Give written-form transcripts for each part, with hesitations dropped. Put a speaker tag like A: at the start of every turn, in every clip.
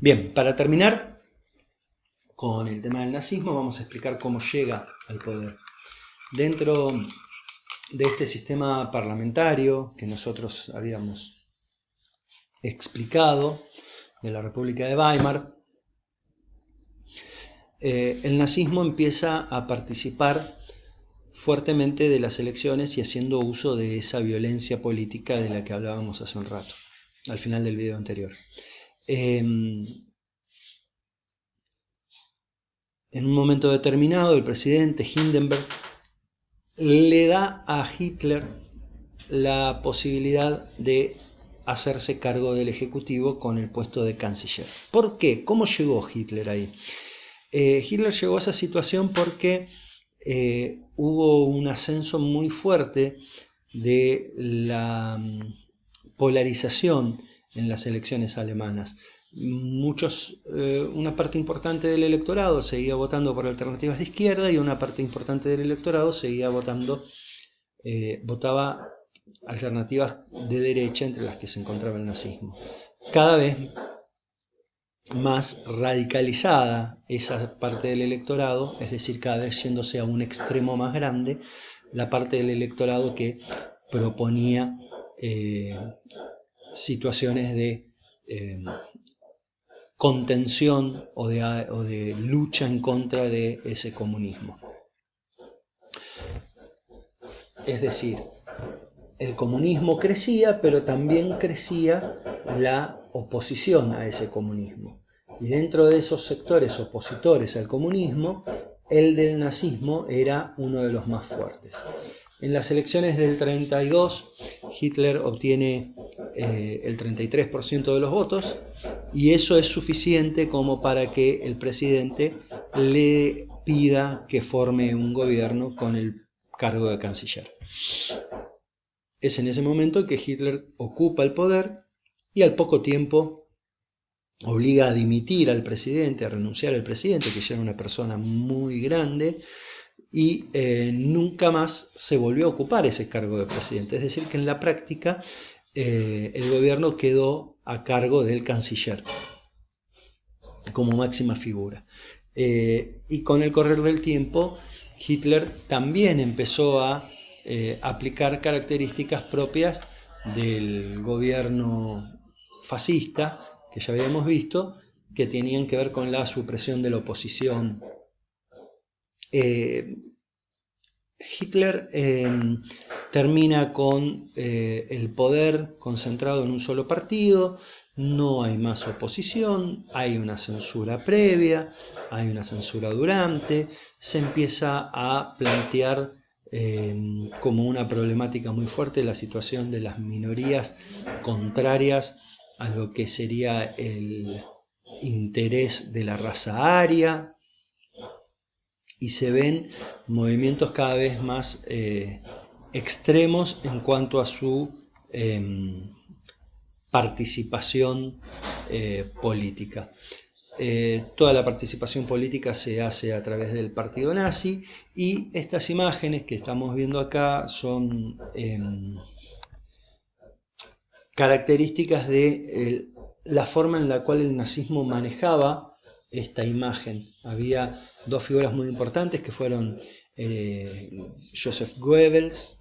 A: Bien, para terminar con el tema del nazismo, vamos a explicar cómo llega al poder. Dentro de este sistema parlamentario que nosotros habíamos explicado, de la República de Weimar, el nazismo empieza a participar fuertemente de las elecciones y haciendo uso de esa violencia política de la que hablábamos hace un rato, al final del video anterior. En un momento determinado, el presidente Hindenburg le da a Hitler la posibilidad de hacerse cargo del Ejecutivo con el puesto de canciller. ¿Por qué? ¿Cómo llegó Hitler ahí? Hitler llegó a esa situación porque hubo un ascenso muy fuerte de la polarización en las elecciones alemanas. Una parte importante del electorado seguía votando por alternativas de izquierda y una parte importante del electorado seguía votaba alternativas de derecha, entre las que se encontraba el nazismo. Cada vez más radicalizada esa parte del electorado, es decir, cada vez yéndose a un extremo más grande, la parte del electorado que proponía situaciones de contención o de lucha en contra de ese comunismo. Es decir, el comunismo crecía, pero también crecía la oposición a ese comunismo. Y dentro de esos sectores opositores al comunismo, el del nazismo era uno de los más fuertes. En las elecciones del 32, Hitler obtiene el 33% de los votos, y eso es suficiente como para que el presidente le pida que forme un gobierno con el cargo de canciller. Es en ese momento que Hitler ocupa el poder y al poco tiempo obliga a dimitir al presidente, a renunciar al presidente, que ya era una persona muy grande, y nunca más se volvió a ocupar ese cargo de presidente. Es decir, que en la práctica el gobierno quedó a cargo del canciller como máxima figura. Y con el correr del tiempo, Hitler también empezó a aplicar características propias del gobierno fascista, que ya habíamos visto, que tenían que ver con la supresión de la oposición. Hitler termina con el poder concentrado en un solo partido, no hay más oposición, hay una censura previa, hay una censura durante, se empieza a plantear como una problemática muy fuerte la situación de las minorías contrarias a lo que sería el interés de la raza aria, y se ven movimientos cada vez más extremos en cuanto a su participación política. Toda la participación política se hace a través del partido nazi, y estas imágenes que estamos viendo acá son características de la forma en la cual el nazismo manejaba esta imagen. Había dos figuras muy importantes que fueron Joseph Goebbels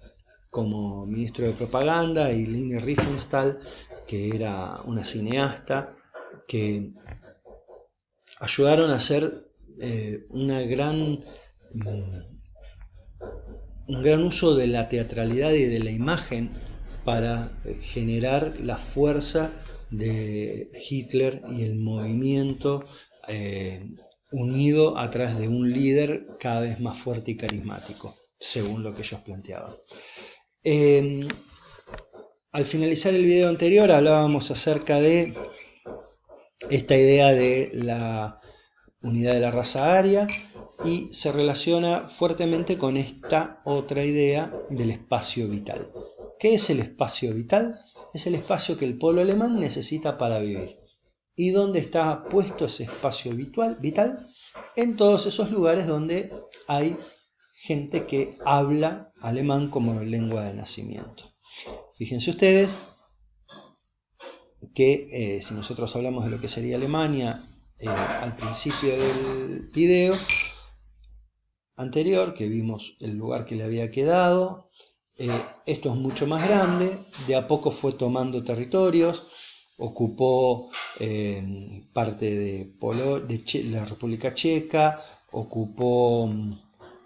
A: como ministro de propaganda y Leni Riefenstahl, que era una cineasta, que ayudaron a hacer un gran uso de la teatralidad y de la imagen para generar la fuerza de Hitler y el movimiento unido atrás de un líder cada vez más fuerte y carismático, según lo que ellos planteaban. Al finalizar el video anterior hablábamos acerca de esta idea de la unidad de la raza aria, y se relaciona fuertemente con esta otra idea del espacio vital. ¿Qué es el espacio vital? Es el espacio que el pueblo alemán necesita para vivir. ¿Y dónde está puesto ese espacio vital? En todos esos lugares donde hay gente que habla alemán como lengua de nacimiento. Fíjense ustedes que si nosotros hablamos de lo que sería Alemania al principio del video anterior, que vimos el lugar que le había quedado, esto es mucho más grande, de a poco fue tomando territorios, ocupó parte de la República Checa, ocupó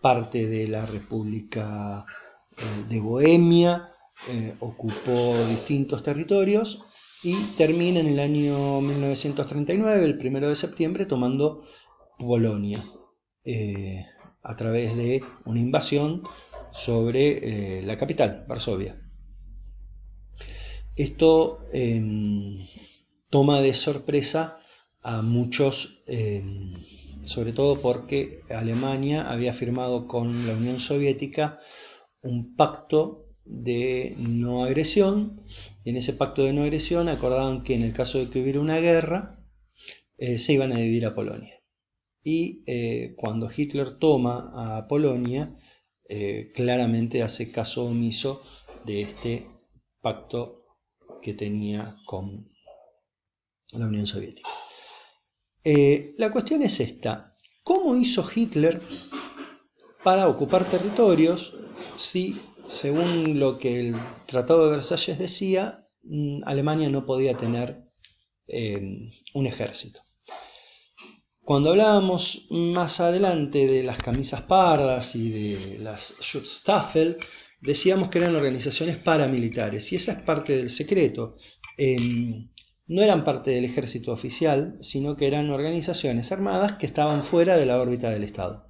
A: parte de la República de Bohemia, ocupó distintos territorios y termina en el año 1939, el 1 de septiembre, tomando Polonia a través de una invasión sobre la capital, Varsovia. Esto toma de sorpresa a muchos, sobre todo porque Alemania había firmado con la Unión Soviética un pacto de no agresión, y en ese pacto de no agresión acordaban que en el caso de que hubiera una guerra se iban a dividir a Polonia. Y cuando Hitler toma a Polonia, claramente hace caso omiso de este pacto que tenía con la Unión Soviética. La cuestión es esta: ¿cómo hizo Hitler para ocupar territorios si, según lo que el Tratado de Versalles decía, Alemania no podía tener un ejército? Cuando hablábamos más adelante de las camisas pardas y de las Schutzstaffel, decíamos que eran organizaciones paramilitares, y esa es parte del secreto. No eran parte del ejército oficial, sino que eran organizaciones armadas que estaban fuera de la órbita del Estado.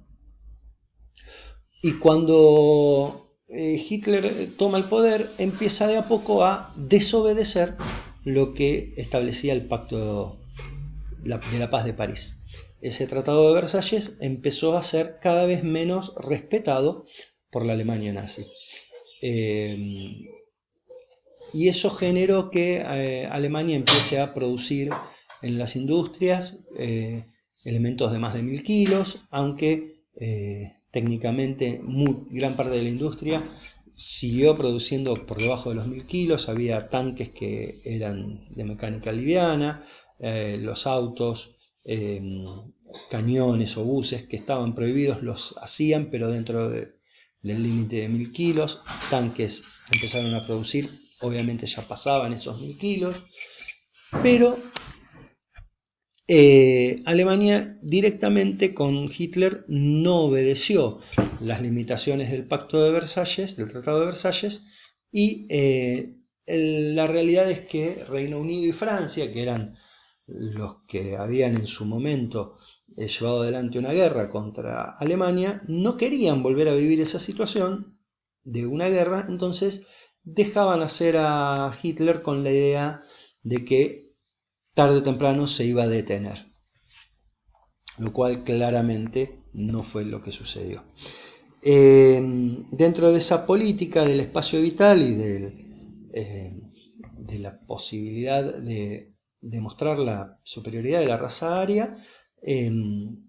A: Y cuando Hitler toma el poder, empieza de a poco a desobedecer lo que establecía el Pacto de la Paz de París. Ese Tratado de Versalles empezó a ser cada vez menos respetado por la Alemania nazi. Y eso generó que Alemania empiece a producir en las industrias elementos de más de 1000 kilos, aunque técnicamente gran parte de la industria siguió produciendo por debajo de los 1000 kilos. Había tanques que eran de mecánica liviana, los autos, cañones o buses que estaban prohibidos los hacían, pero dentro del límite de 1000 kilos. Tanques empezaron a producir, obviamente ya pasaban esos 1000 kilos, pero Alemania directamente con Hitler no obedeció las limitaciones del Pacto de Versalles, del Tratado de Versalles, y la realidad es que Reino Unido y Francia, que eran los que habían en su momento llevado adelante una guerra contra Alemania, no querían volver a vivir esa situación de una guerra, entonces dejaban hacer a Hitler con la idea de que tarde o temprano se iba a detener, lo cual claramente no fue lo que sucedió. Dentro de esa política del espacio vital y de la posibilidad de demostrar la superioridad de la raza aria, el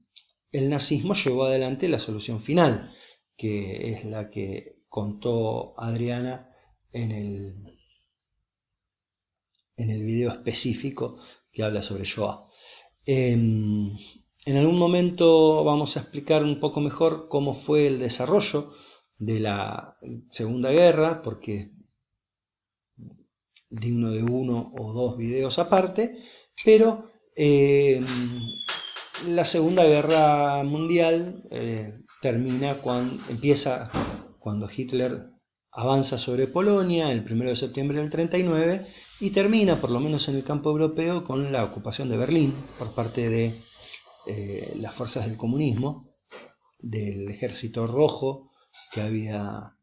A: nazismo llevó adelante la solución final, que es la que contó Adriana en el video específico que habla sobre Shoah. En algún momento vamos a explicar un poco mejor cómo fue el desarrollo de la Segunda Guerra, porque digno de uno o dos videos aparte, pero la Segunda Guerra Mundial empieza cuando Hitler avanza sobre Polonia el 1 de septiembre del 39 y termina, por lo menos en el campo europeo, con la ocupación de Berlín por parte de las fuerzas del comunismo, del Ejército Rojo que había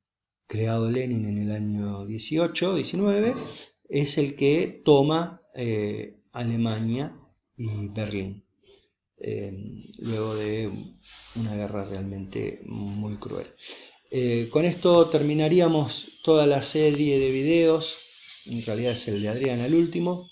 A: creado Lenin en el año 18-19, es el que toma Alemania y Berlín, luego de una guerra realmente muy cruel. Con esto terminaríamos toda la serie de videos. En realidad es el de Adriana el último,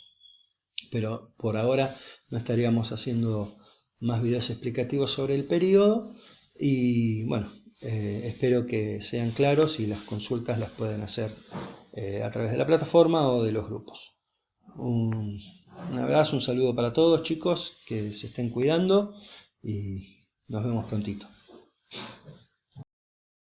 A: pero por ahora no estaríamos haciendo más videos explicativos sobre el periodo. Y bueno, espero que sean claros y las consultas las pueden hacer a través de la plataforma o de los grupos. Un abrazo, un saludo para todos, chicos, que se estén cuidando y nos vemos prontito.